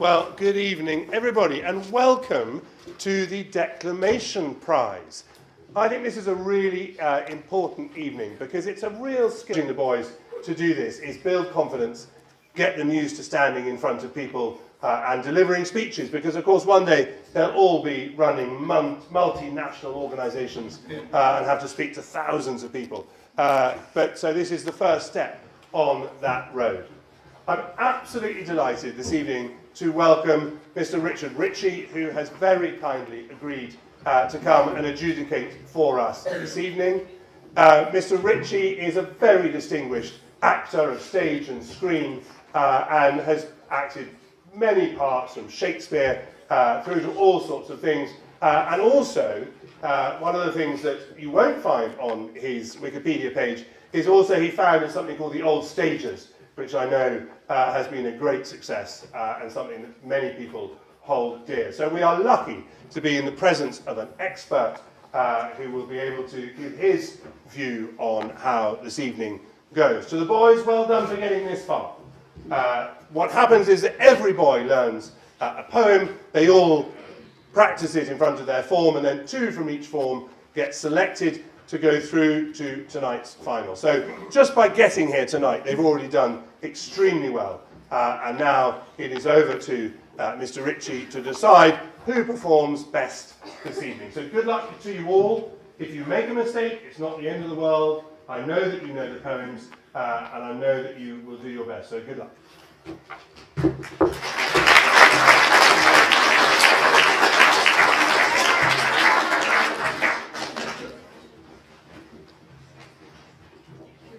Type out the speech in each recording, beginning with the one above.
Well, good evening, everybody, and welcome to the Declamation Prize. I think this is a really important evening because it's a real skill in the boys to do this, is build confidence, get them used to standing in front of people and delivering speeches, because of course one day they'll all be running multinational organisations and have to speak to thousands of people. So this is the first step on that road. I'm absolutely delighted this evening to welcome Mr. Richard Ritchie, who has very kindly agreed to come and adjudicate for us this evening. Mr. Ritchie is a very distinguished actor of stage and screen and has acted many parts from Shakespeare through to all sorts of things. And also, one of the things that you won't find on his Wikipedia page is also he founded something called the Old Stagers, which I know has been a great success and something that many people hold dear. So we are lucky to be in the presence of an expert who will be able to give his view on how this evening goes. To the boys, well done for getting this far. What happens is that every boy learns a poem, they all practice it in front of their form, and then two from each form get selected to go through to tonight's final. So just by getting here tonight, they've already done extremely well. And now it is over to Mr. Ritchie to decide who performs best this evening. So good luck to you all. If you make a mistake, it's not the end of the world. I know that you know the poems, and I know that you will do your best. So good luck.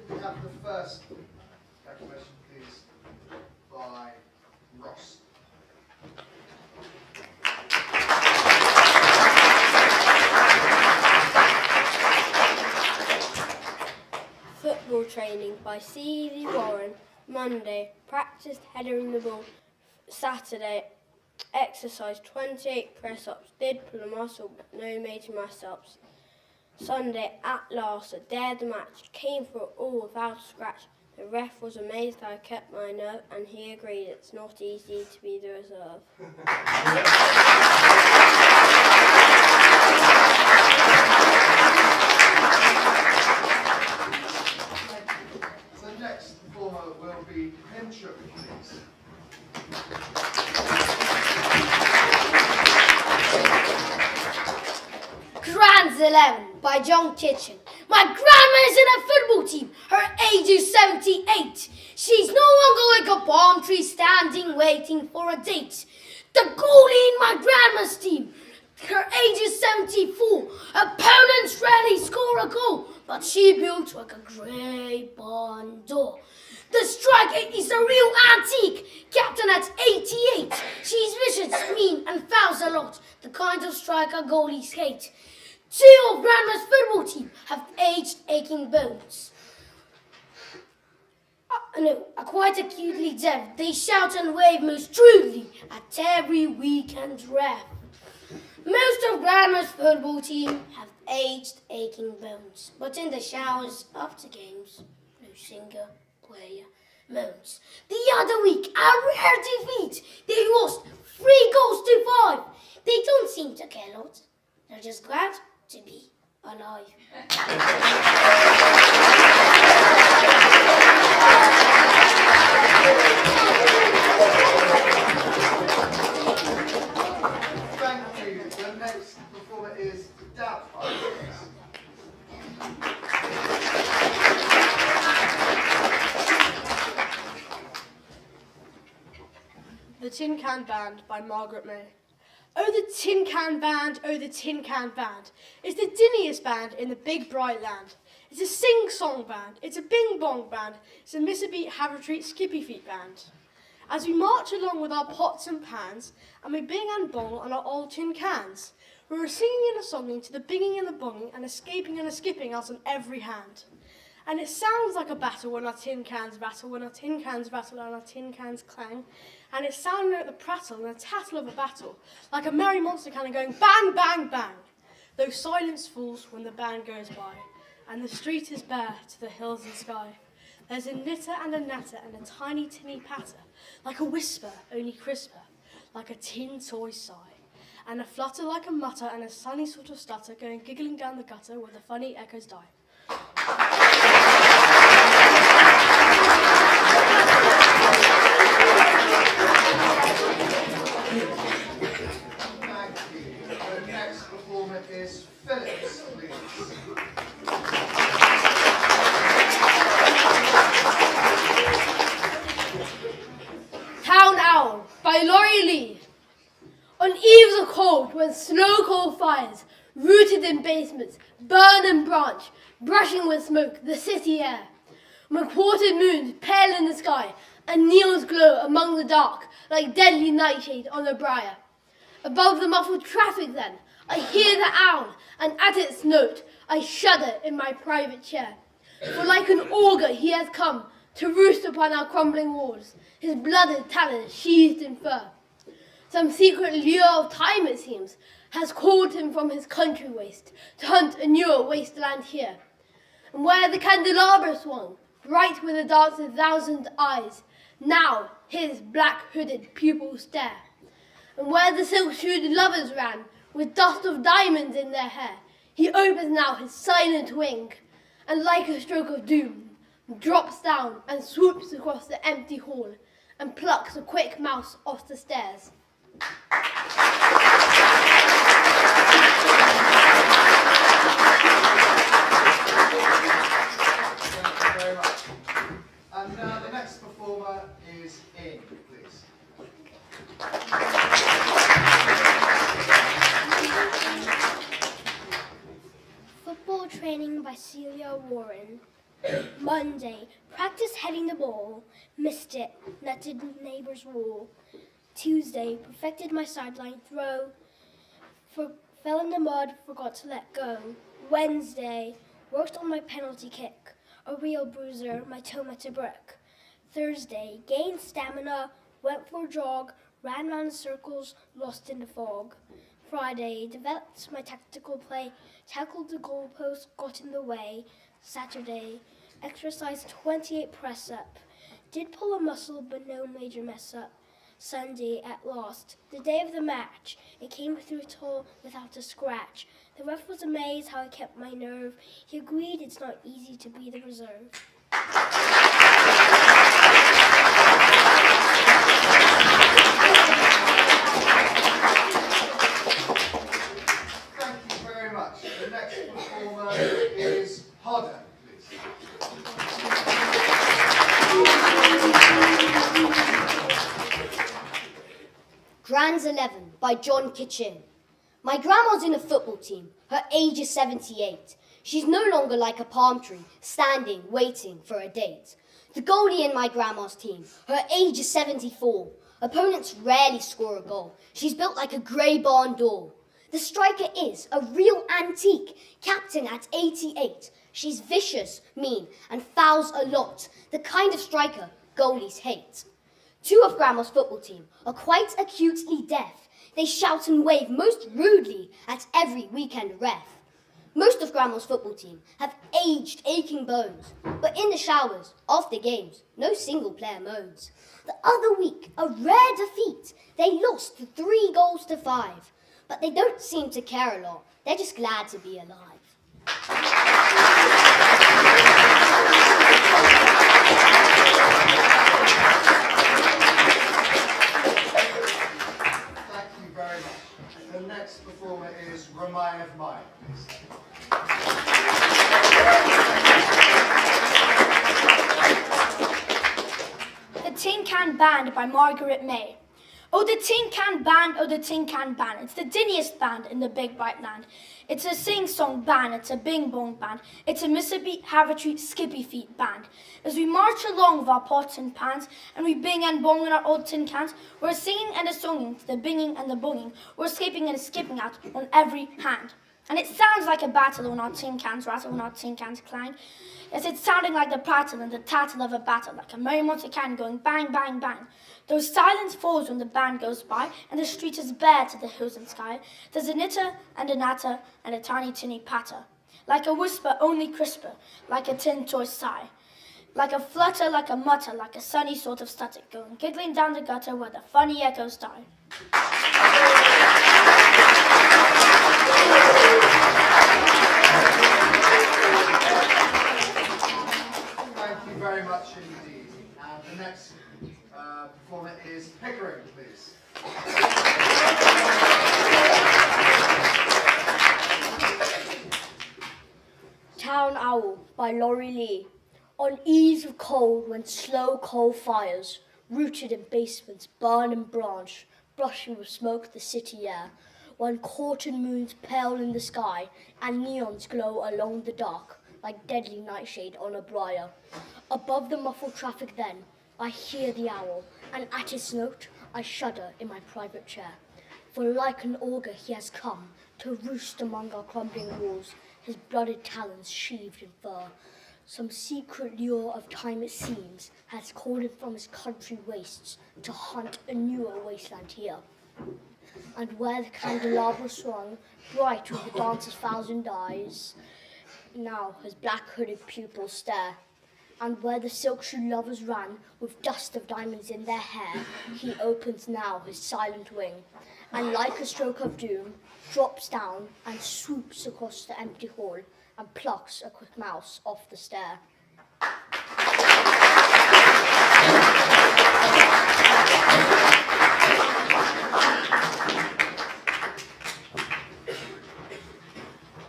We have the first declamation, please, by Ross. Football training by C.V. Warren. Monday, practiced headering the ball. Saturday, exercise 28 press-ups. Did pull a muscle, but no major muscle-ups. Sunday, at last, I dared the match. Came for it all without a scratch. The ref was amazed that I kept my nerve, and he agreed it's not easy to be the reserve. The next performer will be Henshaw, please. Grand's 11 by John Kitchen. My grandma is in a football team. Her age is 78. She's no longer like a palm tree standing waiting for a date. The goalie in my grandma's team. Her age is 74. Opponents rarely score a goal, but she built like a grey barn door. The striker is a real antique, captain at 88. She's vicious, mean, and fouls a lot, the kind of striker goalies hate. Two of Grandma's football team have aged, aching bones. Are quite acutely deaf. They shout and wave most truly at every weekend ref. Most of Grandma's football team have aged, aching bones. But in the showers after games, no singer, player, moans. The other week, a rare defeat. They lost 3 goals to 5. They don't seem to care a lot. They're just glad to be alive. Thank you. The next performer is Dab. The Tin Can Band by Margaret May. Oh, the Tin Can Band, oh, the Tin Can Band. It's the dinniest band in the big bright land. It's a sing-song band, it's a bing-bong band, it's a miss-a-beat, have-a-treat, skippy-feet band. As we march along with our pots and pans, and we bing and bong on our old tin cans, we're singing and a-songing to the binging and the bonging, and escaping and a-skipping out on every hand. And it sounds like a battle when our tin cans rattle, when our tin cans rattle and our tin cans clang. And it sounded like the prattle and the tattle of a battle, like a merry monster cannon going bang, bang, bang. Though silence falls when the band goes by, and the street is bare to the hills and sky. There's a knitter and a natter and a tiny tinny patter, like a whisper, only crisper. like a tin toy sigh, and a flutter like a mutter, and a sunny sort of stutter going giggling down the gutter where the funny echoes die. Thank you. The next performer is Phillips, please. Town Owl by Laurie Lee. On eves of cold, when snow-cold fires, rooted in basements, burn and branch, brushing with smoke the city air, when quartered moons pale in the sky, and neons glow among the dark, like deadly nightshade on a briar. Above the muffled traffic then, I hear the owl, and at its note, I shudder in my private chair. For like an augur he has come to roost upon our crumbling walls, his blooded talons sheathed in fur. Some secret lure of time, it seems, has called him from his country waste to hunt a newer wasteland here. And where the candelabra swung, bright with the dance of 1,000 eyes, now his black-hooded pupils stare. And where the silk-shoed lovers ran, with dust of diamonds in their hair, he opens now his silent wing, and like a stroke of doom, drops down and swoops across the empty hall, and plucks a quick mouse off the stairs. Thank you very much. And now the next performer is In, please. Football training by Celia Warren. Monday, practice heading the ball. Missed it, nutted neighbor's wall. Tuesday, perfected my sideline throw. Fell in the mud, forgot to let go. Wednesday, worked on my penalty kick. A real bruiser, my toe met a brick. Thursday, gained stamina, went for a jog, ran round in circles, lost in the fog. Friday, developed my tactical play, tackled the goalpost, got in the way. Saturday, exercised 28 press-up. Did pull a muscle, but no major mess-up. Sunday, at last, the day of the match. It came through it all without a scratch. The ref was amazed how I kept my nerve. He agreed it's not easy to be the reserve. Thank you very much. The next performer is Hodder, please. Grand's 11 by John Kitchen. My grandma's in a football team. Her age is 78. She's no longer like a palm tree, standing, waiting for a date. The goalie in my grandma's team, her age is 74. Opponents rarely score a goal. She's built like a grey barn door. The striker is a real antique, captain at 88. She's vicious, mean, and fouls a lot, the kind of striker goalies hate. Two of Grandma's football team are quite acutely deaf. They shout and wave most rudely at every weekend ref. Most of Grandma's football team have aged, aching bones, but in the showers, after games, no single player moans. The other week, a rare defeat, they lost 3-5, but they don't seem to care a lot. They're just glad to be alive. Thank you very much. The next performer is Remind of Mine, please. The Tin Can Band by Margaret May. Oh, the Tin Can Band, oh, the Tin Can Band. It's the dinniest band in the big bright land. It's a sing-song band, it's a bing-bong band. It's a Mississippi, Havertree, Skippy Feet band. As we march along with our pots and pans, and we bing and bong in our old tin cans, we're singing and a-songing to the binging and the bonging. We're escaping and skipping out on every hand. And it sounds like a battle when our tin cans rattle, when our tin cans clang. Yes, it's sounding like the prattle and the tattle of a battle, like a merry Monte can going bang, bang, bang. Though silence falls when the band goes by, and the street is bare to the hills and sky, there's a knitter and a natter and a tiny tinny patter, like a whisper only crisper, like a tin toy sigh. Like a flutter, like a mutter, like a sunny sort of stutter, going giggling down the gutter where the funny echoes die. Thank you very much indeed. And the next performer is Pickering, please. Town Owl by Laurie Lee. On eves of cold, when slow coal fires, rooted in basements, burn and branch, brushing with smoke the city air, when quartered moons pale in the sky, and neons glow along the dark, like deadly nightshade on a briar. Above the muffled traffic then, I hear the owl, and at its note, I shudder in my private chair. For like an augur he has come, to roost among our crumbling walls, his blooded talons sheathed in fur. Some secret lure of time, it seems, has called him from his country wastes to hunt a newer wasteland here. And where the candelabra swung, bright with the dancer's thousand eyes, now his black-hooded pupils stare. And where the silk-shoed lovers ran, with dust of diamonds in their hair, he opens now his silent wing, and like a stroke of doom, drops down and swoops across the empty hall, and plucks a quick mouse off the stair.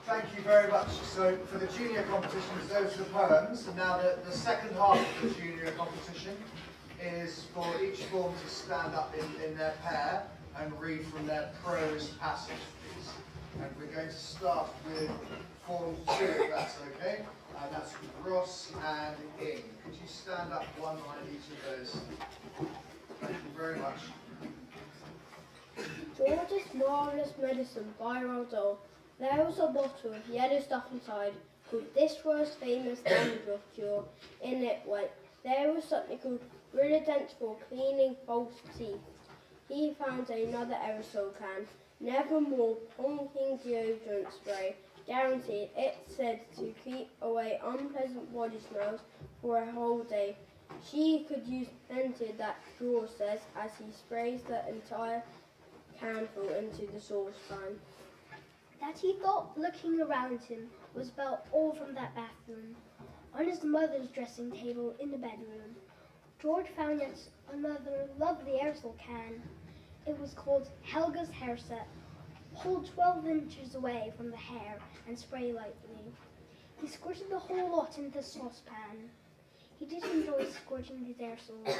Thank you very much. So for the junior competitions, those are the poems. And now the second half of the junior competition is for each form to stand up in their pair and read from their prose passage, please. And we're going to start with Form 2, if that's okay. And that's Ross and Ing. Could you stand up one behind each of those? Thank you very much. George's Marvelous Medicine by Rodolphe. There was a bottle of yellow stuff inside called This Was Famous Dandruff Cure. In it went, there was something called Brilliant for cleaning false teeth. He found another aerosol can. Nevermore pumpkin deodorant spray. Guaranteed, it said to keep away unpleasant body smells for a whole day. She could use plenty, that George says, as he sprays the entire canful into the saucepan. That he thought, looking around him, was about all from that bathroom. On his mother's dressing table in the bedroom, George found yet another lovely aerosol can. It was called Helga's Hair Set. Hold 12 inches away from the hair and spray lightly. He squirted the whole lot into the saucepan. He did enjoy squirting these aerosols.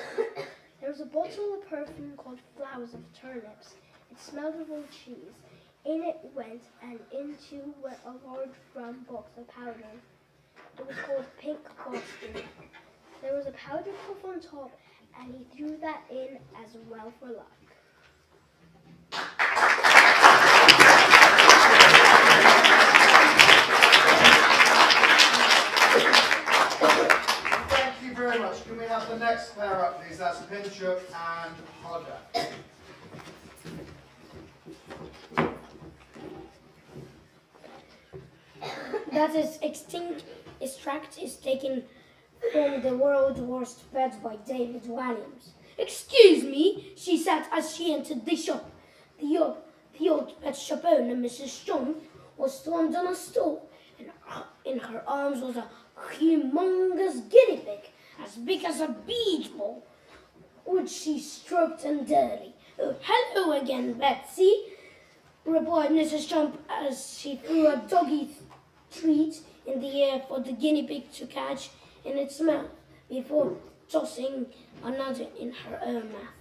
There was a bottle of perfume called Flowers of Turnips. It smelled of old cheese. In it went, and into went a large brown box of powder. It was called Pink Boston. There was a powder puff on top, and he threw that in as well for luck. Thank you very much. Can we have the next pair up, please? That's Pinchuk and Hodder. That is extract is taken from The World's Worst Beds by David Williams. Excuse me, she said as she entered the shop. The old pet shop owner, Mrs. Strong, was slumped on a stool, and in her arms was a humongous guinea pig, as big as a beach ball, which she stroked tenderly. "Oh, hello again, Betsy," replied Mrs. Trump as she threw a doggy treat in the air for the guinea pig to catch in its mouth before tossing another in her own mouth.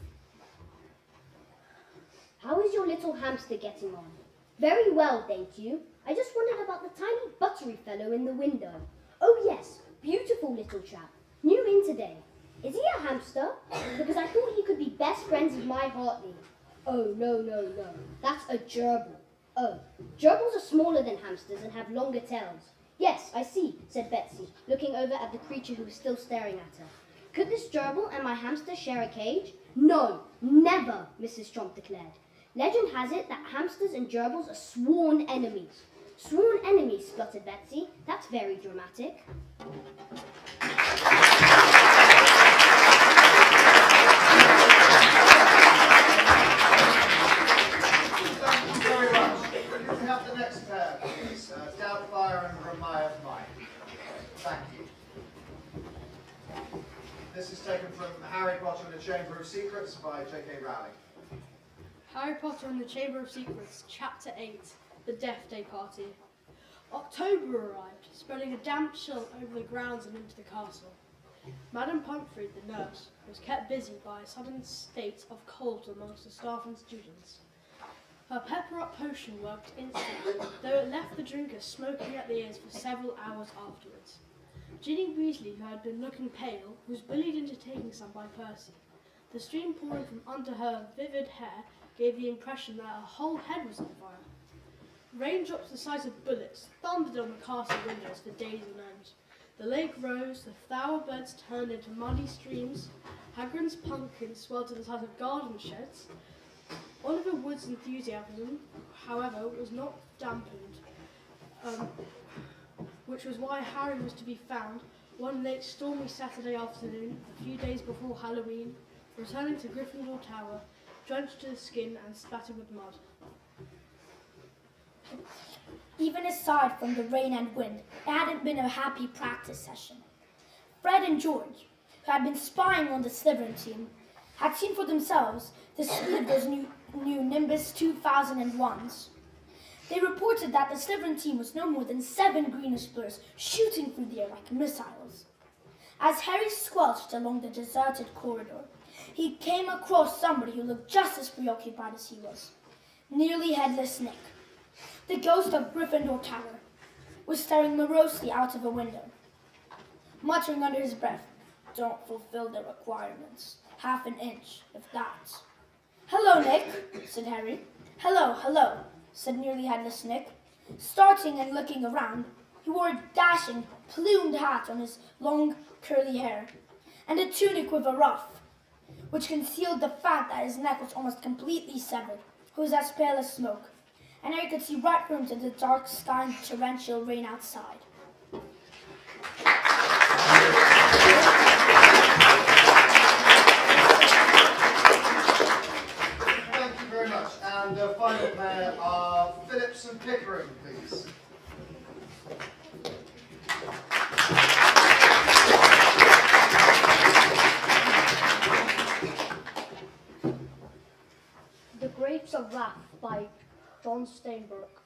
How is your little hamster getting on? Very well, thank you. I just wondered about the tiny buttery fellow in the window. Oh yes, beautiful little chap. New in today. Is he a hamster? Because I thought he could be best friends with my Hartley. Oh, no. That's a gerbil. Oh, gerbils are smaller than hamsters and have longer tails. Yes, I see, said Betsy, looking over at the creature who was still staring at her. Could this gerbil and my hamster share a cage? No, never, Mrs. Tromp declared. Legend has it that hamsters and gerbils are sworn enemies. Sworn enemies, spluttered Betsy. That's very dramatic. This is taken from Harry Potter and the Chamber of Secrets by J.K. Rowling. Harry Potter and the Chamber of Secrets, Chapter 8, The Death Day Party. October arrived, spreading a damp chill over the grounds and into the castle. Madame Pumphrey, the nurse, was kept busy by a sudden state of cold amongst the staff and students. Her pepper-up potion worked instantly, though it left the drinkers smoking at the ears for several hours afterwards. Ginny Weasley, who had been looking pale, was bullied into taking some by Percy. The stream pouring from under her vivid hair gave the impression that her whole head was on fire. Raindrops the size of bullets thundered on the castle windows for days on end. The lake rose, the flower beds turned into muddy streams, Hagrid's pumpkins swelled to the size of garden sheds. Oliver Wood's enthusiasm, however, was not dampened, which was why Harry was to be found one late stormy Saturday afternoon, a few days before Halloween, returning to Gryffindor Tower, drenched to the skin and splattered with mud. Even aside from the rain and wind, it hadn't been a happy practice session. Fred and George, who had been spying on the Slytherin team, had seen for themselves the speed of those new Nimbus 2001s. They reported that the Slytherin team was no more than 7 greenish blurs shooting through the air like missiles. As Harry squelched along the deserted corridor, he came across somebody who looked just as preoccupied as he was. Nearly headless Nick, the ghost of Gryffindor Tower, was staring morosely out of a window, muttering under his breath, "Don't fulfill the requirements. Half an inch, if that." "Hello, Nick," said Harry. Hello, said nearly headless Nick. Starting and looking around, he wore a dashing, plumed hat on his long, curly hair, and a tunic with a ruff, which concealed the fact that his neck was almost completely severed. He was as pale as smoke, and Harry could see right through him to the dark sky and torrential rain outside. Thank you very much. And the final pair are Phillips and Pickering, please. The Grapes of Wrath by John Steinbeck.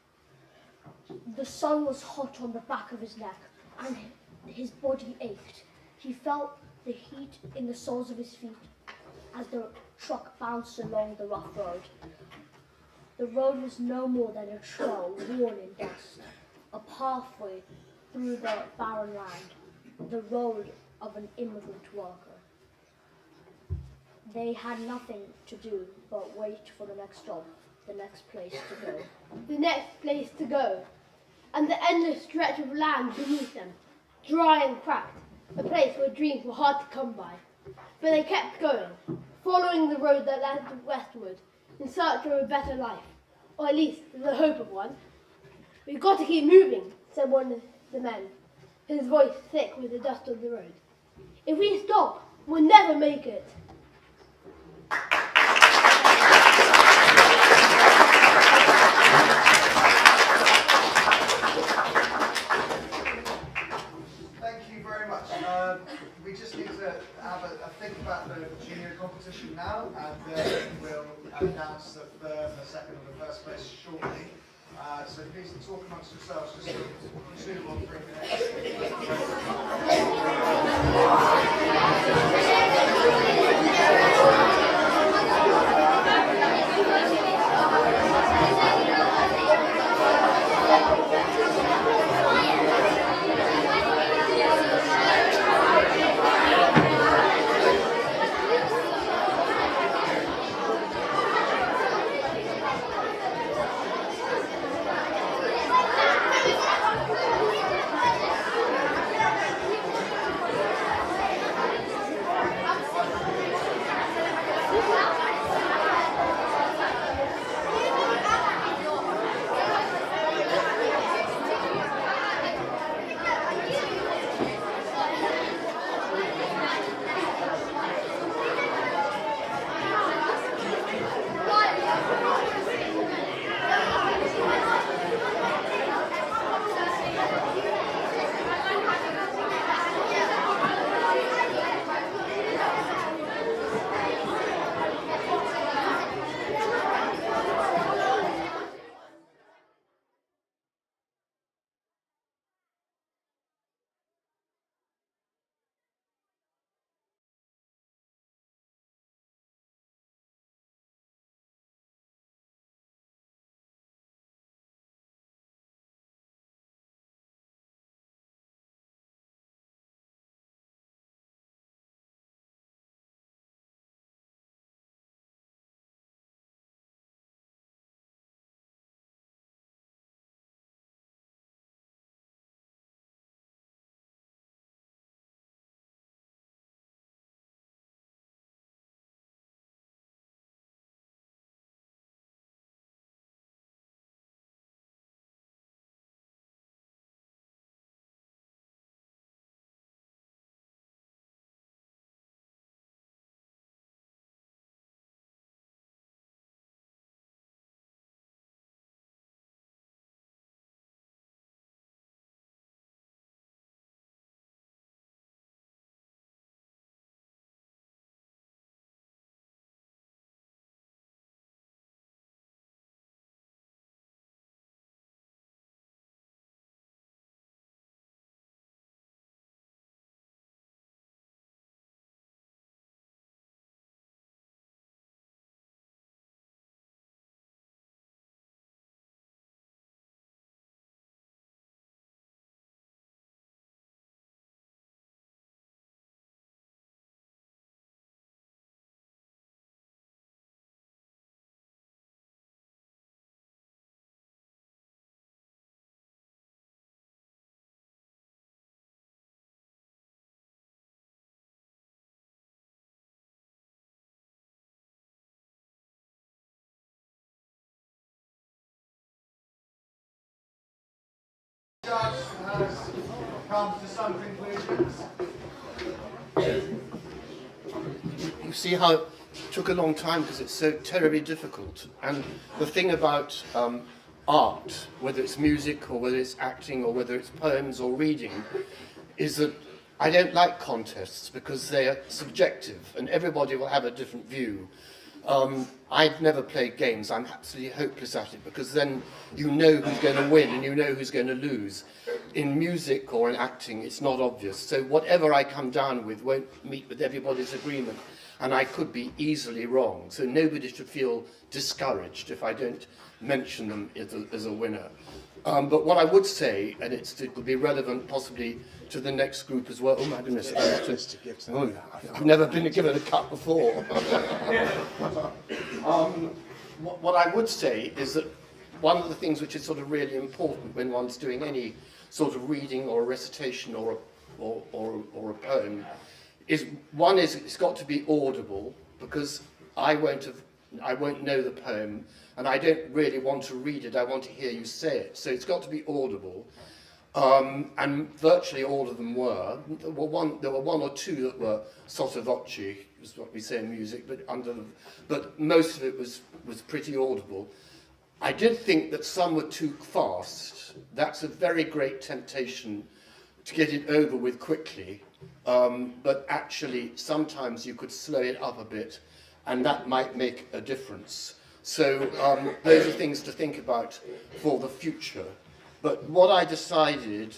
The sun was hot on the back of his neck, and his body ached. He felt the heat in the soles of his feet as the truck bounced along the rough road. The road was no more than a trail worn in dust, a pathway through the barren land, the road of an immigrant worker. They had nothing to do but wait for the next stop, the next place to go. The next place to go, and the endless stretch of land beneath them, dry and cracked, a place where dreams were hard to come by. But they kept going, following the road that led westward, in search of a better life, or at least the hope of one. "We've got to keep moving," said one of the men, his voice thick with the dust of the road. "If we stop, we'll never make it." Thank you very much. We just need to have a think about the junior competition now, and we'll announce the second and the first place shortly. So please talk amongst yourselves just for 2 or 3 come to some conclusions? You see how it took a long time because it's so terribly difficult. And the thing about art, whether it's music or whether it's acting or whether it's poems or reading, is that I don't like contests because they are subjective and everybody will have a different view. I've never played games. I'm absolutely hopeless at it because then you know who's going to win and you know who's going to lose. In music or in acting, it's not obvious. So whatever I come down with won't meet with everybody's agreement, and I could be easily wrong. So nobody should feel discouraged if I don't mention them as a winner. But what I would say, and it will be relevant possibly to the next group as well. Oh my goodness, I've never been given a cup before. What I would say is that one of the things which is sort of really important when one's doing any sort of reading or a recitation or a poem is it's got to be audible, because I won't know the poem and I don't really want to read it, I want to hear you say it. So it's got to be audible. And virtually all of them were. There were one or two that were sotto voce, is what we say in music, but most of it was pretty audible. I did think that some were too fast. That's a very great temptation to get it over with quickly. But actually, sometimes you could slow it up a bit, and that might make a difference. So those are things to think about for the future. But what I decided,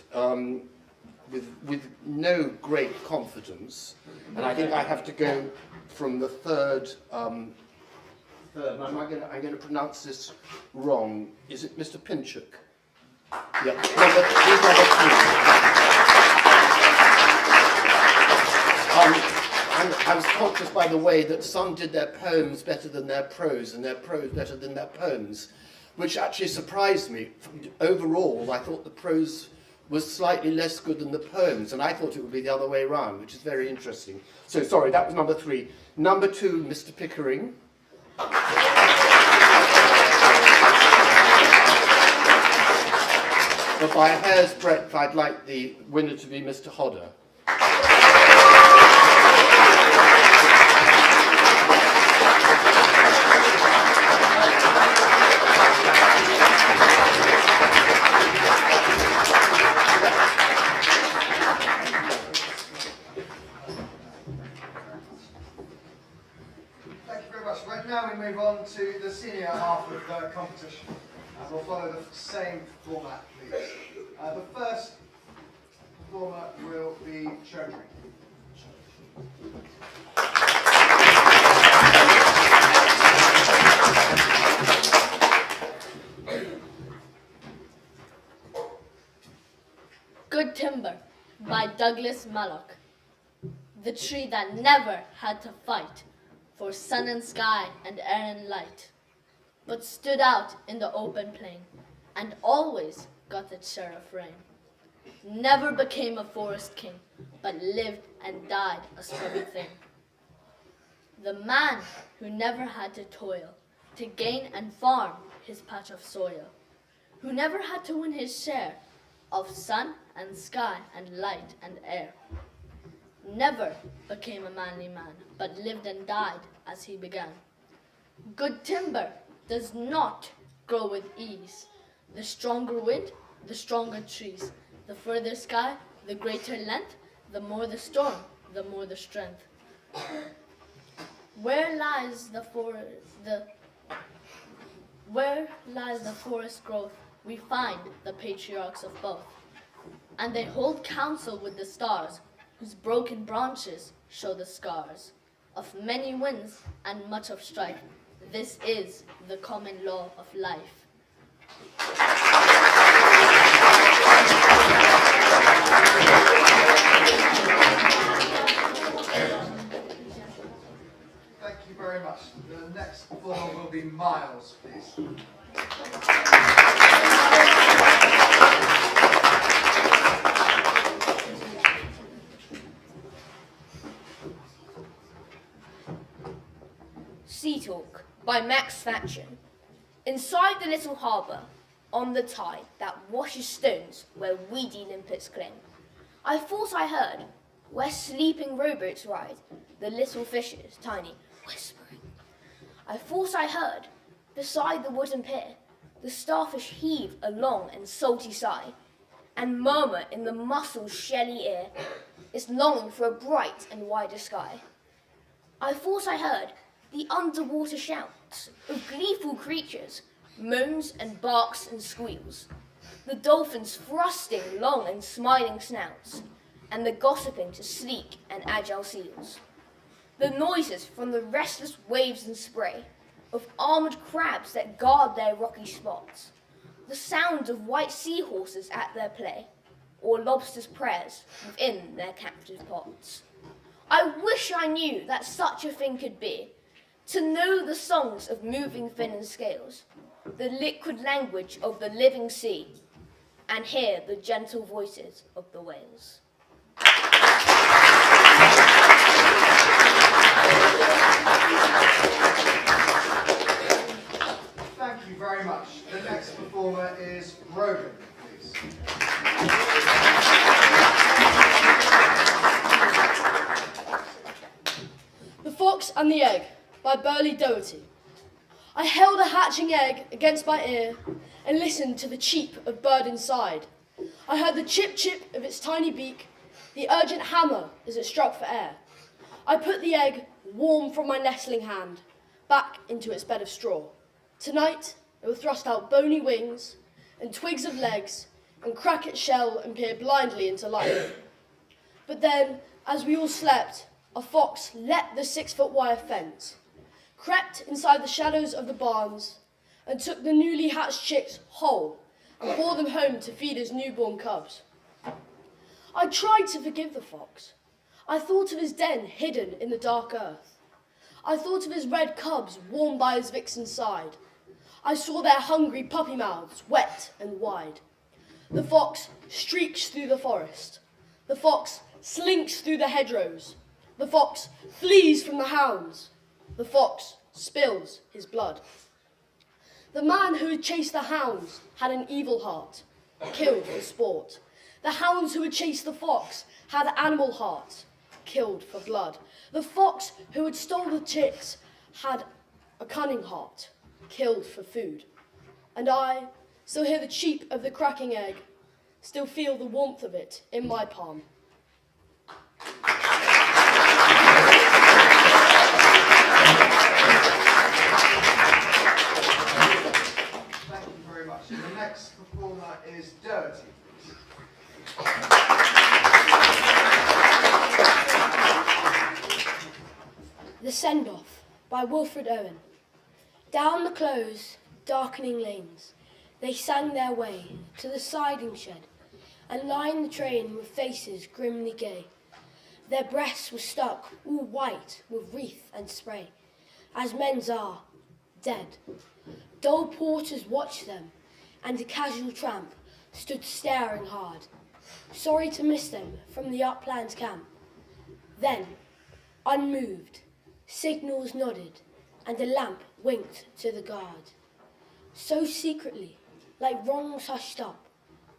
with no great confidence, and I think I have to go from the third, I'm going to pronounce this wrong. Is it Mr. Pinchuk? Yeah, he's number 2. And I was conscious, by the way, that some did their poems better than their prose, and their prose better than their poems, which actually surprised me. Overall, I thought the prose was slightly less good than the poems, and I thought it would be the other way around, which is very interesting. So, sorry, that was number 3. Number 2, Mr. Pickering. But by a hair's breadth, I'd like the winner to be Mr. Hodder. Now we move on to the senior half of the competition. We'll follow the same format, please. The first performer will be Cherry. Good Timber by Douglas Mallock. The tree that never had to fight for sun and sky and air and light, but stood out in the open plain and always got its share of rain. Never became a forest king, but lived and died a scrubby thing. The man who never had to toil to gain and farm his patch of soil, who never had to win his share of sun and sky and light and air, never became a manly man, but lived and died as he began. Good timber does not grow with ease. The stronger wind, the stronger trees. The further sky, the greater length. The more the storm, the more the strength. Where lies the forest growth, we find the patriarchs of both. And they hold counsel with the stars, whose broken branches show the scars of many winds and much of strife. This is the common law of life. Thank you very much. The next performer will be Miles, please. Sea Talk by Max Thatchen. Inside the little harbour, on the tide that washes stones where weedy limpets cling, I thought I heard, where sleeping rowboats ride, the little fishes, tiny, whispering. I thought I heard, beside the wooden pier, the starfish heave a long and salty sigh, and murmur in the mussel's shelly ear, its longing for a bright and wider sky. I thought I heard the underwater shouts of gleeful creatures, moans and barks and squeals, the dolphins thrusting long and smiling snouts, and the gossiping to sleek and agile seals. The noises from the restless waves and spray of armored crabs that guard their rocky spots, the sound of white seahorses at their play, or lobsters' prayers within their captive pots. I wish I knew that such a thing could be, to know the songs of moving fin and scales, the liquid language of the living sea, and hear the gentle voices of the whales. Thank you very much. The next performer is Brogan, please. The Fox and the Egg by Burley Doherty. I held a hatching egg against my ear and listened to the cheep of bird inside. I heard the chip-chip of its tiny beak, the urgent hammer as it struck for air. I put the egg, warm from my nestling hand, back into its bed of straw. Tonight, it will thrust out bony wings and twigs of legs and crack its shell and peer blindly into life. But then, as we all slept, a fox leapt the 6-foot wire fence, crept inside the shadows of the barns, and took the newly hatched chicks whole and bore them home to feed his newborn cubs. I tried to forgive the fox. I thought of his den hidden in the dark earth. I thought of his red cubs warmed by his vixen's side. I saw their hungry puppy mouths wet and wide. The fox streaks through the forest. The fox slinks through the hedgerows. The fox flees from the hounds. The fox spills his blood. The man who had chased the hounds had an evil heart, killed for sport. The hounds who had chased the fox had animal hearts, killed for blood. The fox who had stolen the chicks had a cunning heart, killed for food. And I still hear the cheep of the cracking egg, still feel the warmth of it in my palm. Thank you very much. The next performer is Doherty. The Send-Off by Wilfred Owen. Down the close, darkening lanes, they sang their way to the siding shed and lined the train with faces grimly gay. Their breasts were stuck all white with wreath and spray, as men's are, dead. Dull porters watched them, and a casual tramp stood staring hard, sorry to miss them from the upland camp. Then, unmoved, signals nodded, and a lamp winked to the guard. So secretly, like wrongs hushed up,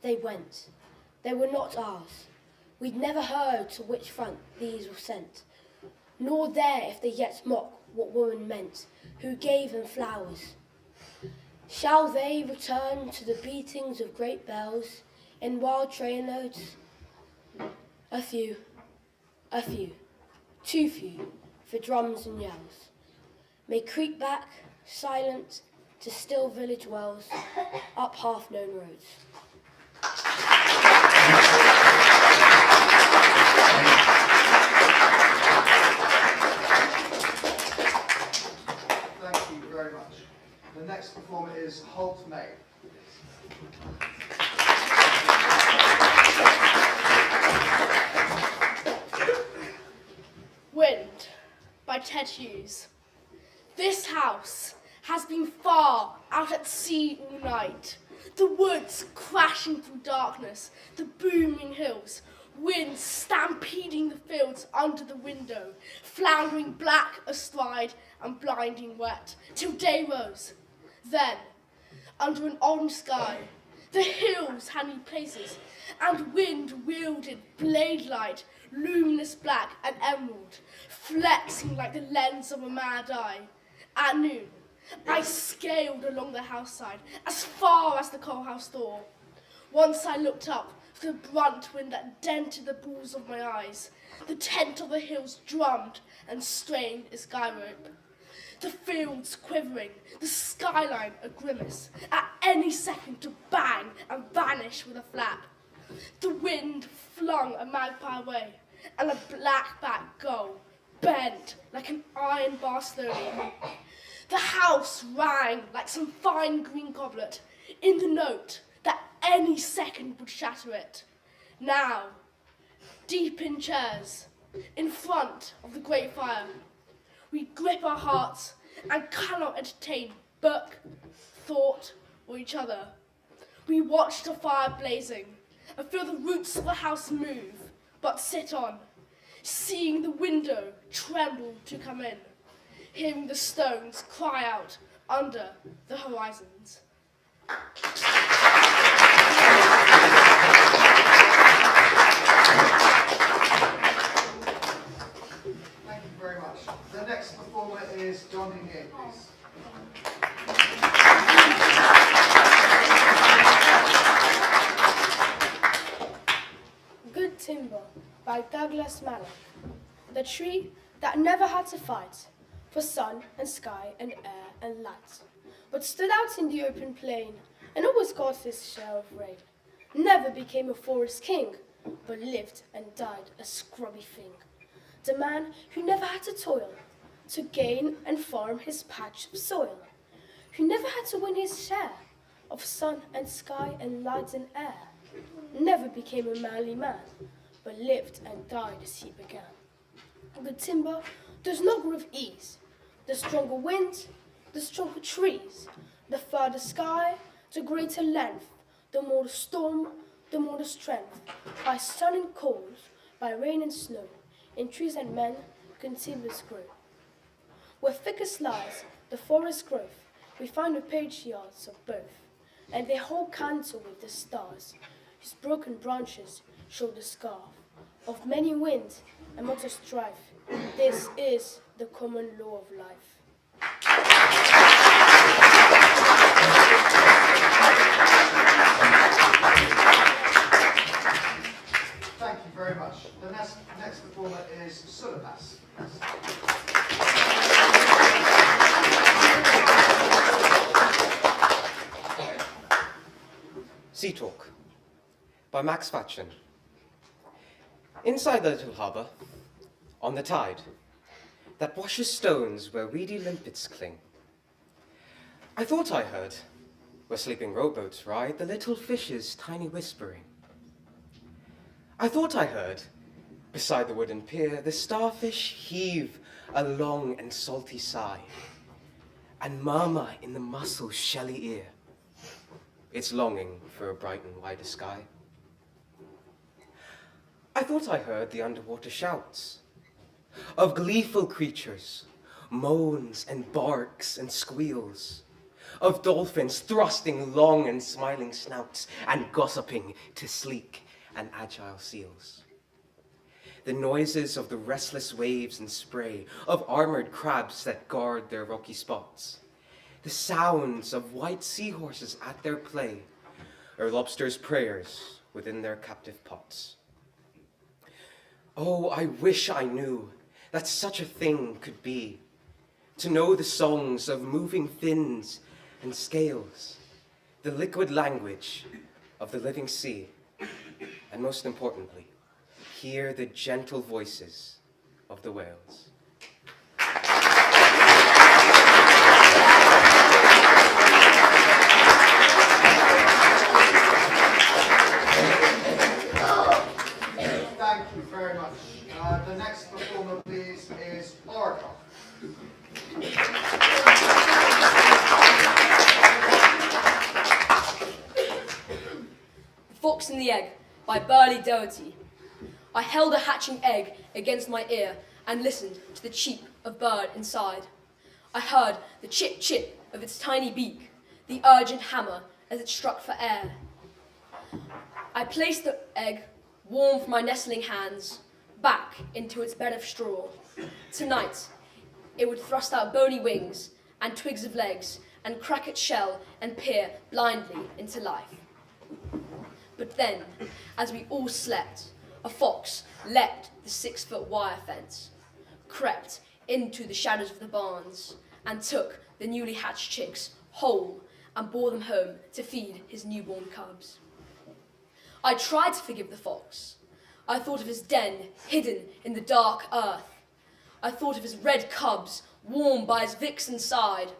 they went. They were not ours. We'd never heard to which front these were sent, nor dare if they yet mock what woman meant, who gave them flowers. Shall they return to the beatings of great bells in wild trainloads? A few, too few for drums and yells, may creep back, silent, to still village wells, up half-known roads. Thank you very much. The next performer is Holt May. Wind by Ted Hughes. This house has been far out at sea all night. The woods crashing through darkness, the booming hills, wind stampeding the fields under the window, floundering black astride and blinding wet, till day rose. Then, under an orange sky, The hills had me places, and wind wielded blade light, luminous black and emerald, flexing like the lens of a mad eye. At noon, I scaled along the house side as far as the coal house door. Once I looked up for the brunt wind that dented the balls of my eyes. The tent of the hills drummed and strained its guy rope. The fields quivering, the skyline a grimace, at any second to bang and vanish with a flap. The wind flung a magpie away, and a black-backed gull bent like an iron bar slowly. The house rang like some fine green goblet, in the note that any second would shatter it. Now, deep in chairs, in front of the great fire, we grip our hearts and cannot entertain book, thought, or each other. We watch the fire blazing and feel the roots of the house move, but sit on, seeing the window tremble to come in, hearing the stones cry out under the horizons. Thank you very much. The next performer is John Dingley, please. Good Timber by Douglas Malloch. The tree that never had to fight for sun and sky and air and light, but stood out in the open plain and always got his share of rain. Never became a forest king, but lived and died a scrubby thing. The man who never had to toil to gain and farm his patch of soil, who never had to win his share of sun and sky and light and air, never became a manly man, but lived and died as he began. Good timber does not grow with ease. The stronger wind, the stronger trees, the further sky, the greater length, the more the storm, the more the strength. By sun and cold, by rain and snow, in trees and men, can timbers grow. Where thickest lies the forest growth, we find the patriarchs of both, and they hold counsel with the stars, whose broken branches show the scar of many winds and much strife. This is the common law of life. Thank you very much. The next performer is Sulabas. Sea Talk by Max Fatchen. Inside the little harbour, on the tide, that washes stones where weedy limpets cling, I thought I heard, where sleeping rowboats ride, the little fishes' tiny whispering. I thought I heard, beside the wooden pier, the starfish heave a long and salty sigh, and murmur in the mussel's shelly ear its longing for a bright and wider sky. I thought I heard the underwater shouts of gleeful creatures, moans and barks and squeals, of dolphins thrusting long and smiling snouts and gossiping to sleek and agile seals. The noises of the restless waves and spray, of armored crabs that guard their rocky spots, the sounds of white seahorses at their play, or lobsters' prayers within their captive pots. Oh, I wish I knew that such a thing could be, to know the songs of moving fins and scales, the liquid language of the living sea, and most importantly, hear the gentle voices of the whales. Thank you very much. The next performer, please, is Oracle. The Fox and the Egg by Burley Doherty. I held a hatching egg against my ear and listened to the cheep of bird inside. I heard the chip-chip of its tiny beak, the urgent hammer as it struck for air. I placed the egg, warm from my nestling hands, back into its bed of straw. Tonight, it would thrust out bony wings and twigs of legs and crack its shell and peer blindly into life. But then, as we all slept, a fox leapt the 6-foot wire fence, crept into the shadows of the barns, and took the newly hatched chicks whole and bore them home to feed his newborn cubs. I tried to forgive the fox. I thought of his den hidden in the dark earth. I thought of his red cubs warmed by his vixen's side.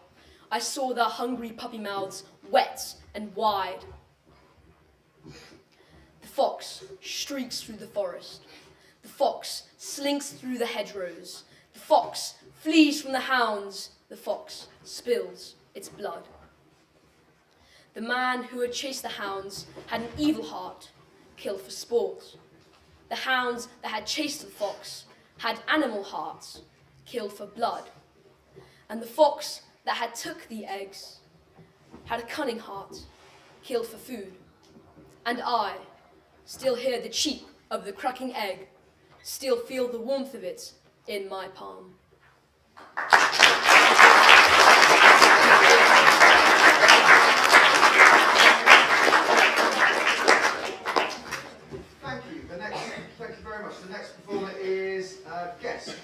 I saw their hungry puppy mouths wet and wide. The fox streaks through the forest. The fox slinks through the hedgerows. The fox flees from the hounds. The fox spills its blood. The man who had chased the hounds had an evil heart, killed for sport. The hounds that had chased the fox had animal hearts, killed for blood. And the fox that had took the eggs had a cunning heart, killed for food. And I still hear the cheep of the cracking egg, still feel the warmth of it in my palm. Thank you very much. The next performer is Guest.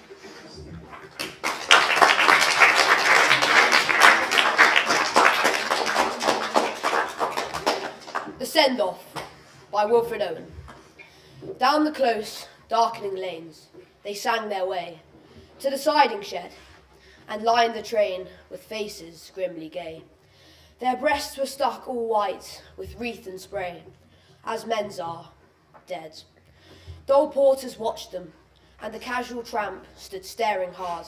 The Send-Off by Wilfred Owen. Down the close, darkening lanes, they sang their way to the siding shed and lined the train with faces grimly gay. Their breasts were stuck all white with wreath and spray, as men's are, dead. Dull porters watched them, and the casual tramp stood staring hard,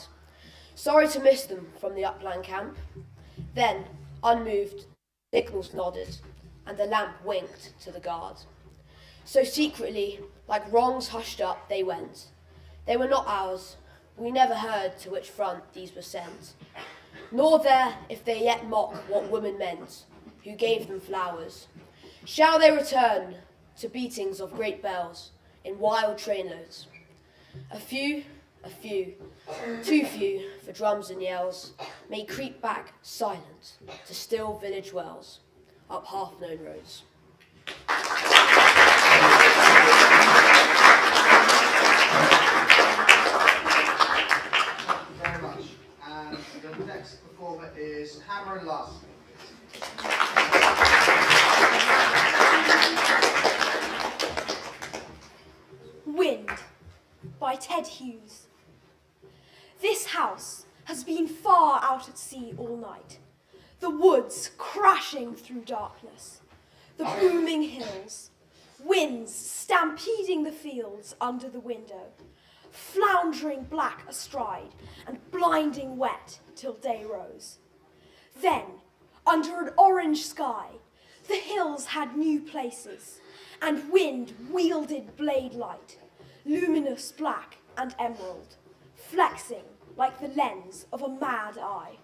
sorry to miss them from the upland camp. Then, unmoved, signals nodded, and the lamp winked to the guard. So secretly, like wrongs hushed up, they went. They were not ours. We never heard to which front these were sent, nor there if they yet mock what woman meant, who gave them flowers. Shall they return to beatings of great bells in wild trainloads? A few, too few for drums and yells, may creep back silent to still village wells up half-known roads. Very much. And the next performer is Hammer and Larson. Wind by Ted Hughes. This house has been far out at sea all night. The woods crashing through darkness, the booming hills, winds stampeding the fields under the window, floundering black astride and blinding wet till day rose. Then, under an orange sky, the hills had new places, and wind wielded blade light, luminous black and emerald, flexing like the lens of a mad eye.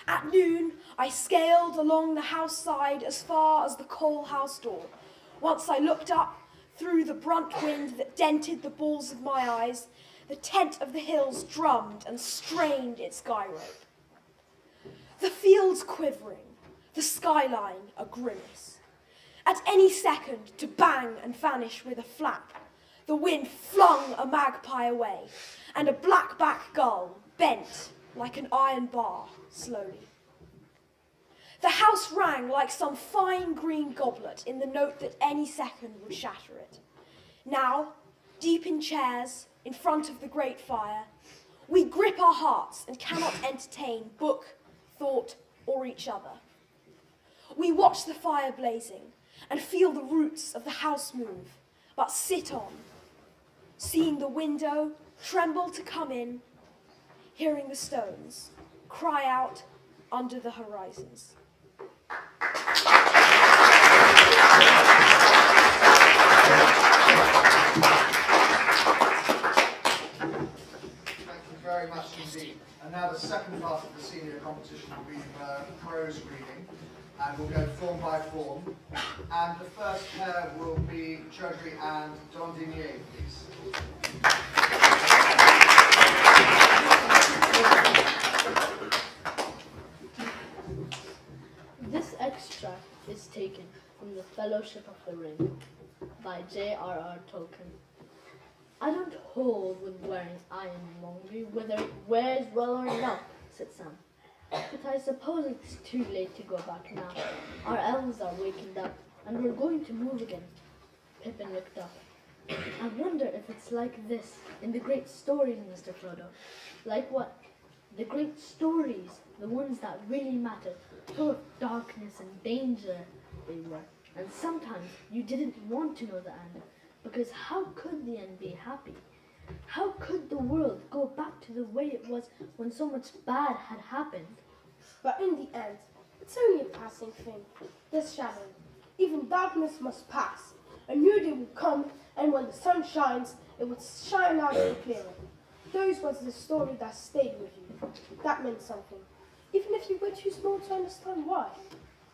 At noon, I scaled along the house side as far as the coal house door. Once I looked up, through the brunt wind that dented the balls of my eyes, the tent of the hills drummed and strained its guy rope. The fields quivering, the skyline a grimace. At any second, to bang and vanish with a flap, the wind flung a magpie away, and a black-backed gull bent like an iron bar slowly. The house rang like some fine green goblet in the note that any second would shatter it. Now, deep in chairs, in front of the great fire, we grip our hearts and cannot entertain book, thought, or each other. We watch the fire blazing and feel the roots of the house move, but sit on, seeing the window tremble to come in, hearing the stones cry out under the horizons. Thank you very much indeed. And now the second part of the senior competition will be prose reading. and we'll go form by form. And the first pair will be Chaudhry and Dondinier, please. This extract is taken from The Fellowship of the Ring by J.R.R. Tolkien. I don't hold with wearing iron among me, whether it wears well or not, said Sam. But I suppose it's too late to go back now. Our elves are wakened up, and we're going to move again. Pippin looked up. I wonder if it's like this in the great stories, Mr. Frodo. Like what? The great stories, the ones that really matter, full of darkness and danger, they were. And sometimes you didn't want to know the end, because how could the end be happy? How could the world go back to the way it was when so much bad had happened? But in the end, it's only a passing thing. This shadow, even darkness must pass. A new day will come, and when the sun shines, it will shine out even clearer. Those was the story that stayed with you. That meant something, even if you were too small to understand why.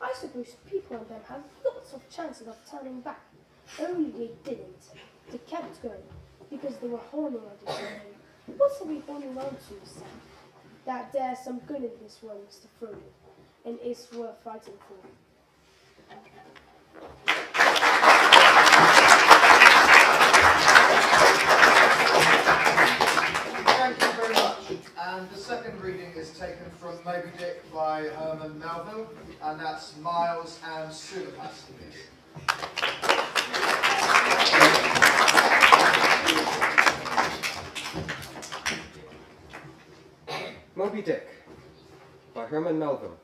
I suppose people and them have lots of chances of turning back. Only they didn't. They kept going, because they were holding on to something. What are we holding on to, Sam? That there's some good in this world, Mr. Frodo, and it's worth fighting for. Thank you very much. And the second reading is taken from Moby Dick by Herman Melville, and that's Miles and Sulapas, please. Moby Dick by Herman Melville.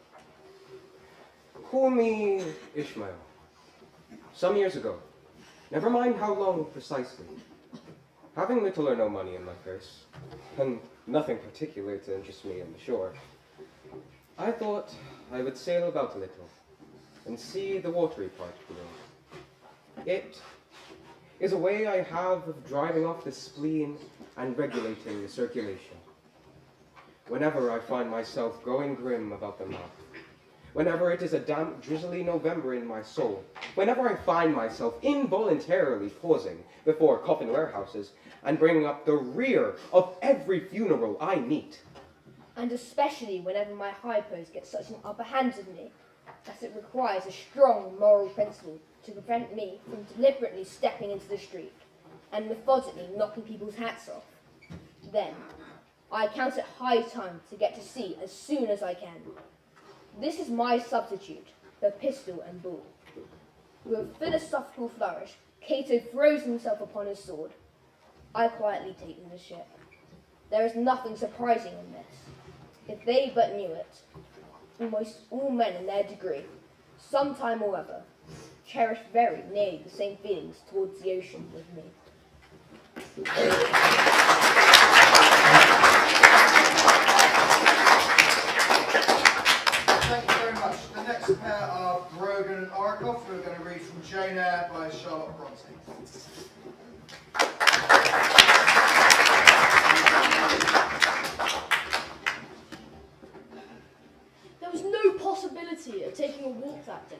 Call me Ishmael. Some years ago, never mind how long precisely, having little or no money in my purse, and nothing particular to interest me on the shore, I thought I would sail about a little and see the watery part below. It is a way I have of driving off the spleen and regulating the circulation. Whenever I find myself growing grim about the mouth, whenever it is a damp, drizzly November in my soul, whenever I find myself involuntarily pausing before coffin warehouses and bringing up the rear of every funeral I meet. And especially whenever my hypos get such an upper hand of me, that it requires a strong moral principle to prevent me from deliberately stepping into the street and methodically knocking people's hats off. Then, I count it high time to get to sea as soon as I can. This is my substitute, the pistol and ball. With a philosophical flourish, Cato throws himself upon his sword. I quietly take to the ship. There is nothing surprising in this. If they but knew it, almost all men in their degree, sometime or other, cherish very nearly the same feelings towards the ocean with me. Thank you very much. The next pair are Brogan and Oracle, who are going to read from Jane Eyre by Charlotte Bronte. There was no possibility of taking a walk that day.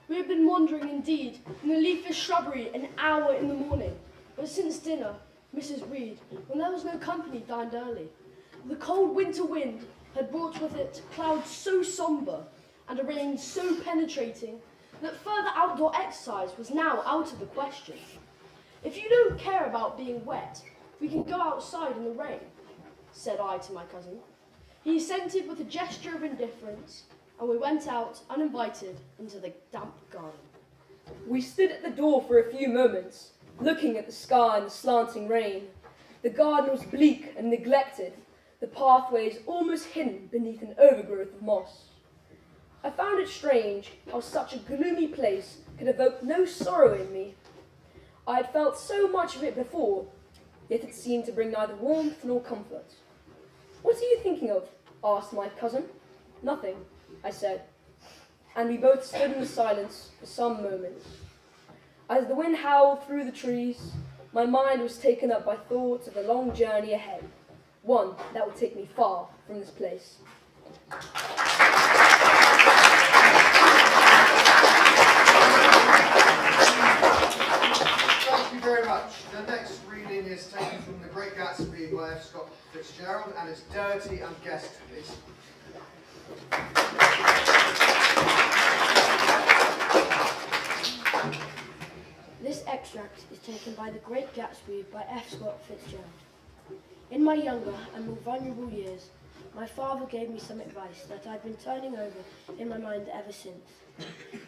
We had been wandering indeed in the leafless shrubbery an hour in the morning, but since dinner, Mrs. Reed, when there was no company, dined early. The cold winter wind had brought with it clouds so sombre and a rain so penetrating that further outdoor exercise was now out of the question. If you don't care about being wet, we can go outside in the rain, said I to my cousin. He assented with a gesture of indifference, and we went out uninvited into the damp garden. We stood at the door for a few moments, looking at the sky and the slanting rain. The garden was bleak and neglected, the pathways almost hidden beneath an overgrowth of moss. I found it strange how such a gloomy place could evoke no sorrow in me. I had felt so much of it before, yet it seemed to bring neither warmth nor comfort. "What are you thinking of?" asked my cousin. "Nothing," I said, and we both stood in the silence for some moments. As the wind howled through the trees, my mind was taken up by thoughts of a long journey ahead, one that would take me far from this place. much. The next reading is taken from The Great Gatsby by F. Scott Fitzgerald, and it's Dirty and Guest, please. This extract is taken by The Great Gatsby by F. Scott Fitzgerald. In my younger and more vulnerable years, my father gave me some advice that I've been turning over in my mind ever since.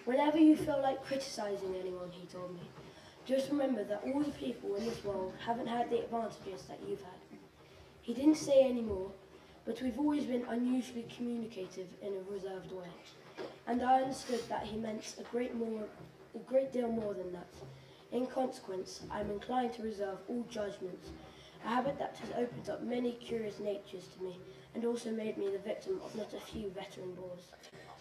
Whenever you feel like criticizing anyone, he told me, just remember that all the people in this world haven't had the advantages that you've had. He didn't say any more, but we've always been unusually communicative in a reserved way. And I understood that he meant a great deal more than that. In consequence, I am inclined to reserve all judgments, a habit that has opened up many curious natures to me and also made me the victim of not a few veteran bores.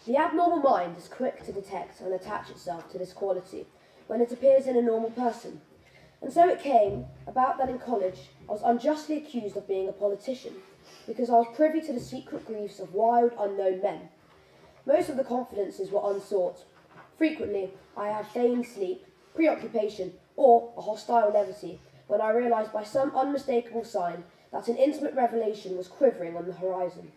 The abnormal mind is quick to detect and attach itself to this quality when it appears in a normal person. And so it came about that in college I was unjustly accused of being a politician because I was privy to the secret griefs of wild, unknown men. Most of the confidences were unsought. Frequently, I had feigned sleep, preoccupation, or a hostile levity when I realised by some unmistakable sign that an intimate revelation was quivering on the horizon.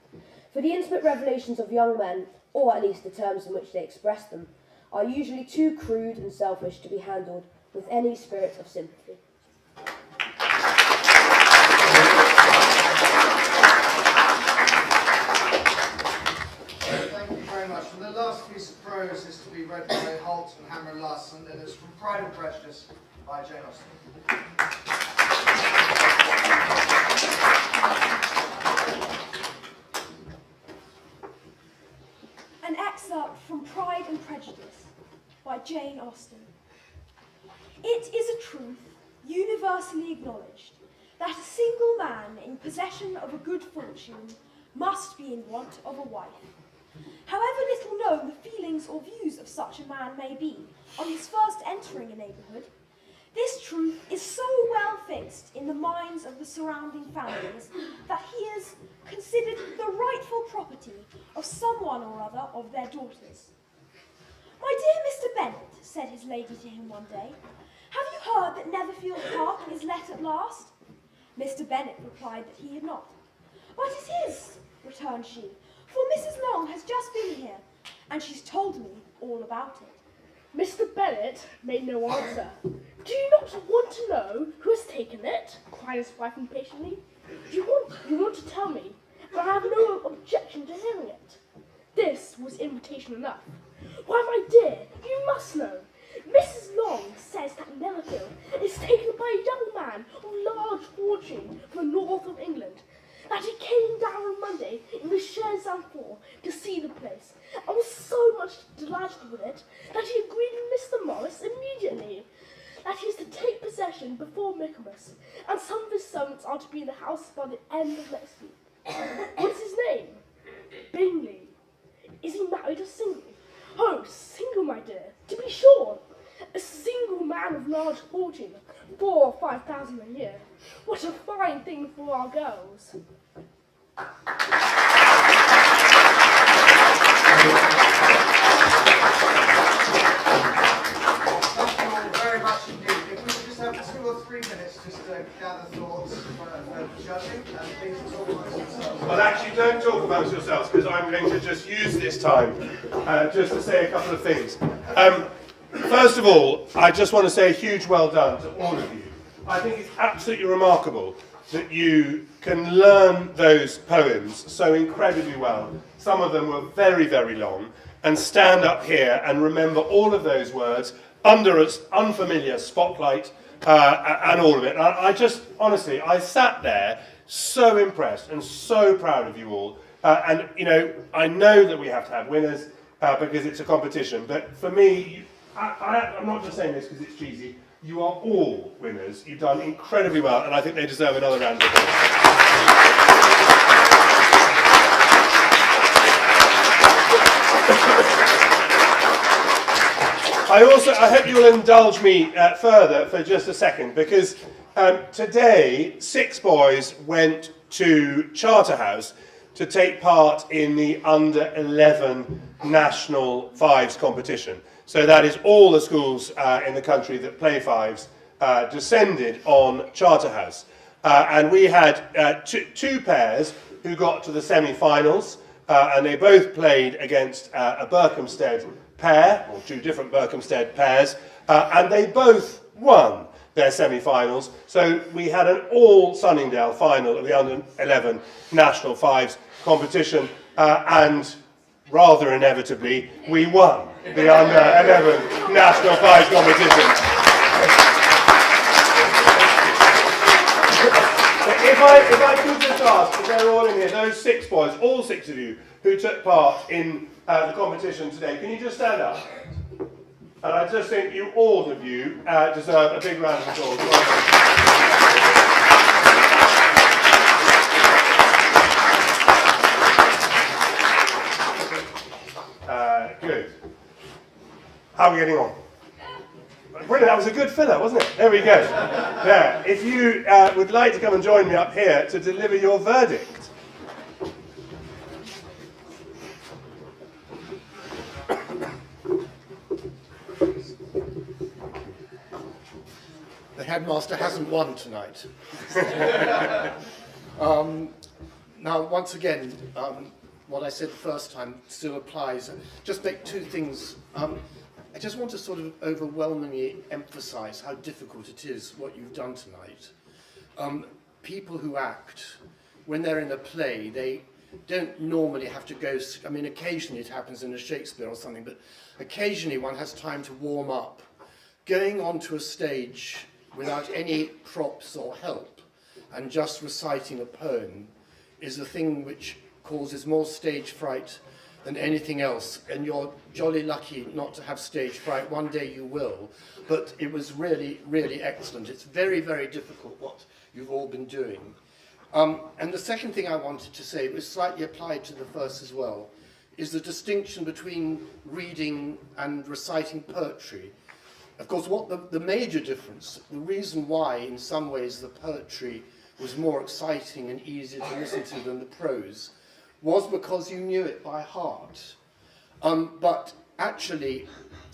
For the intimate revelations of young men, or at least the terms in which they express them, are usually too crude and selfish to be handled with any spirit of sympathy. Thank you very much. And the last piece of prose is to be read by Holt and Hammer Larson, and it's from Pride and Prejudice by Jane Austen. An excerpt from Pride and Prejudice by Jane Austen. It is a truth, universally acknowledged, that a single man in possession of a good fortune must be in want of a wife. However little known the feelings or views of such a man may be on his first entering a neighbourhood, this truth is so well fixed in the minds of the surrounding families that he is considered the rightful property of someone or other of their daughters. "My dear Mr. Bennet," said his lady to him one day, "have you heard that Netherfield Park is let at last?" Mr. Bennet replied that he had not. "But it is," returned she, "for Mrs. Long has just been here, and she's told me all about it." Mr. Bennet made no answer. "Do you not want to know who has taken it?" cried his wife impatiently. You want to tell me, but I have no objection to hearing it." This was invitation enough. "Why, my dear, you must know. Mrs. Long says that Netherfield is taken by a young man of large fortune from the north of England, that he came down on Monday in the chaise d'enfant to see the place, and was so much delighted with it that he agreed with Mr. Morris immediately, that he is to take possession before Michaelmas, and some of his servants are to be in the house by the end of next week. What's his name? Bingley. Is he married or single? Oh, single, my dear, to be sure. A single man of large fortune, 4,000 or 5,000 a year. What a fine thing for our girls." Very much indeed. If we could just have 2 or 3 minutes just to gather thoughts for judging, and please talk amongst yourselves. Well, actually, don't talk amongst yourselves, because I'm going to just use this time just to say a couple of things. First of all, I just want to say a huge well done to all of you. I think it's absolutely remarkable that you can learn those poems so incredibly well. Some of them were very, very long, and stand up here and remember all of those words under an unfamiliar spotlight and all of it. I just, honestly, I sat there so impressed and so proud of you all. And, you know, I know that we have to have winners because it's a competition, but for me, I'm not just saying this because it's cheesy. You are all winners. You've done incredibly well, and I think they deserve another round of applause. I hope you will indulge me further for just a second, because today 6 boys went to Charterhouse to take part in the Under 11 National Fives competition. So that is all the schools in the country that play fives descended on Charterhouse. And we had two pairs who got to the semi-finals, and they both played against a Berkhamsted pair, or two different Berkhamsted pairs, and they both won their semi-finals. So we had an all Sunningdale final of the under-11 National Fives competition, and rather inevitably, we won the under-11 National Fives competition. If I could just ask, because they're all in here, those 6 boys, all 6 of you who took part in the competition today, can you just stand up? And I just think you, all of you, deserve a big round of applause. Good. How are we getting on? Brilliant, that was a good filler, wasn't it? There we go. There. If you would like to come and join me up here to deliver your verdict. The headmaster hasn't won tonight. Now, once again, what I said the first time still applies. Just make 2 things. I just want to sort of overwhelmingly emphasize how difficult it is what you've done tonight. People who act, when they're in a play, they don't normally have to go, I mean, occasionally it happens in a Shakespeare or something, but occasionally one has time to warm up. Going onto a stage without any props or help and just reciting a poem is the thing which causes more stage fright than anything else, and you're jolly lucky not to have stage fright. One day you will, but it was really, really excellent. It's very, very difficult what you've all been doing. And the second thing I wanted to say, was slightly applied to the first as well, is the distinction between reading and reciting poetry. Of course, what the major difference, the reason why in some ways the poetry was more exciting and easier to listen to than the prose, was because you knew it by heart. But actually,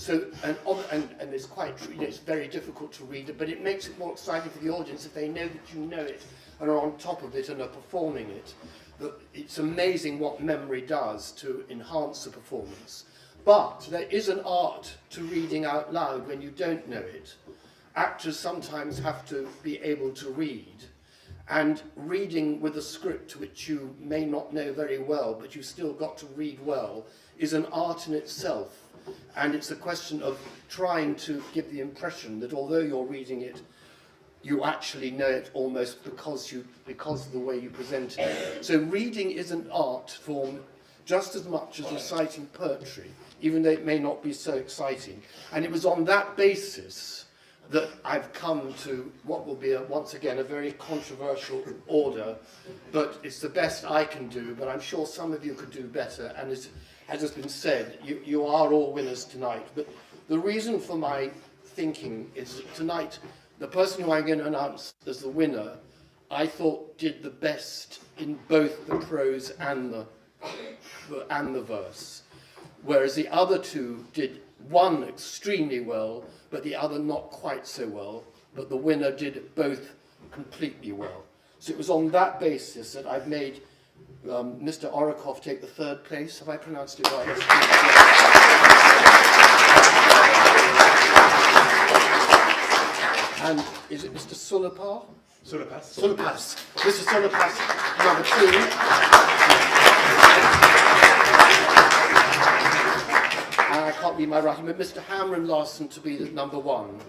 and it's quite true, it's very difficult to read it, but it makes it more exciting for the audience if they know that you know it and are on top of it and are performing it. It's amazing what memory does to enhance the performance. But there is an art to reading out loud when you don't know it. Actors sometimes have to be able to read. And reading with a script which you may not know very well, but you've still got to read well, is an art in itself. And it's a question of trying to give the impression that although you're reading it, you actually know it almost because of the way you present it. So reading is an art form just as much as reciting poetry, even though it may not be so exciting. And it was on that basis that I've come to what will be, once again, a very controversial order, but it's the best I can do, but I'm sure some of you could do better, and as has been said, you are all winners tonight. But the reason for my thinking is that tonight, the person who I'm going to announce as the winner, I thought did the best in both the prose and the verse, whereas the other 2 did one extremely well, but the other not quite so well, but the winner did both completely well. So it was on that basis that I've made Mr. Orikoff take the 3rd place. Have I pronounced it right? And is it Mr. Sulapar? Sulapas. Mr. Sulapas, number 2. And I can't read my writing, but Mr. Hamron Larson to be the number 1.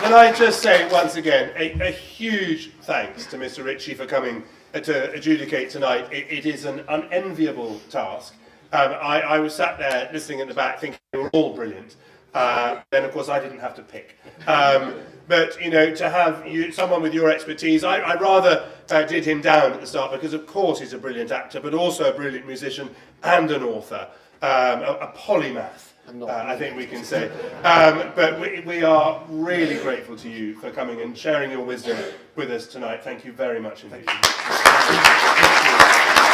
Can I just say once again, a huge thanks to Mr. Ritchie for coming to adjudicate tonight. It is an unenviable task. I was sat there listening at the back thinking they were all brilliant. Then, of course, I didn't have to pick. But, you know, to have someone with your expertise, I rather did him down at the start because, of course, he's a brilliant actor, but also a brilliant musician and an author, a polymath. I think we can say. But we are really grateful to you for coming and sharing your wisdom with us tonight. Thank you very much indeed. Thank you.